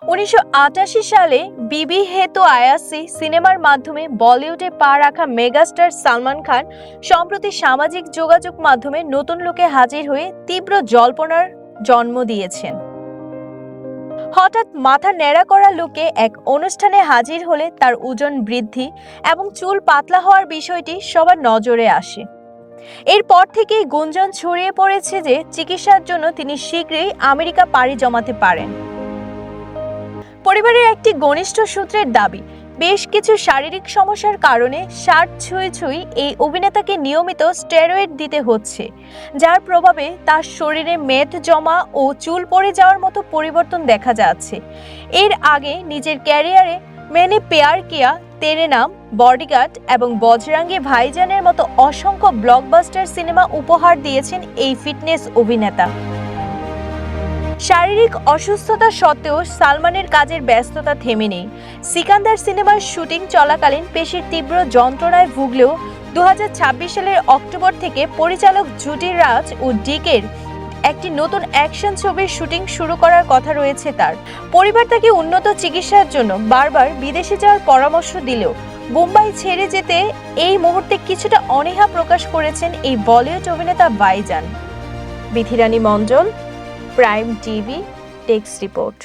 1988 সালে বিবি হে তো আয়াসি সিনেমার মাধ্যমে বলিউডে পা রাখা মেগাস্টার সালমান খান সম্প্রতি সামাজিক যোগাযোগ মাধ্যমে নতুন লুকে হাজির হয়ে তীব্র জল্পনার জন্ম দিয়েছেন। হঠাৎ মাথা ন্যাড়া করা লুকে এক অনুষ্ঠানে হাজির হলে তার ওজন বৃদ্ধি এবং চুল পাতলা হওয়ার বিষয়টি সবার নজরে আসে। এরপর থেকেই গুঞ্জন ছড়িয়ে পড়েছে যে চিকিৎসার জন্য তিনি শীঘ্রই আমেরিকা পাড়ি জমাতে পারেন। পরিবারের একটি ঘনিষ্ঠ সূত্রের দাবি, বেশ কিছু শারীরিক সমস্যার কারণে 60 ছুঁই এই অভিনেতাকে নিয়মিত স্টেরয়েড দিতে হচ্ছে, যার প্রভাবে তার শরীরে মেদ জমা ও চুল পড়ে যাওয়ার মতো পরিবর্তন দেখা যাচ্ছে। এর আগে নিজের ক্যারিয়ারে मैंने प्यार किया, तेरे नाम, বডিগার্ড এবং বজরঙ্গি ভাইজানের মতো অসংখ্য ব্লকবাস্টার সিনেমা উপহার দিয়েছেন এই ফিটনেস অভিনেতা। শারীরিক অসুস্থতা সত্ত্বেও সালমানের কাজের ব্যস্ততা থেমে নেই। সিকান্দার সিনেমার শুটিং চলাকালীন পেশির তীব্র যন্ত্রণায় ভুগলেও 2026 সালের অক্টোবর থেকে পরিচালক জুটি রাজ ও ডিকের একটি নতুন অ্যাকশন ছবির শুটিং শুরু করার কথা রয়েছে তার। পরিবার তাকে উন্নত চিকিৎসার জন্য বারবার বিদেশে যাওয়ার পরামর্শ দিলেও মুম্বাই ছেড়ে যেতে এই মুহূর্তে কিছুটা অনীহা প্রকাশ করেছেন এই বলিউড অভিনেতা ভাইজান। বিথিরানী মণ্ডল, প্রাইম টিভি, টেক্সট রিপোর্ট।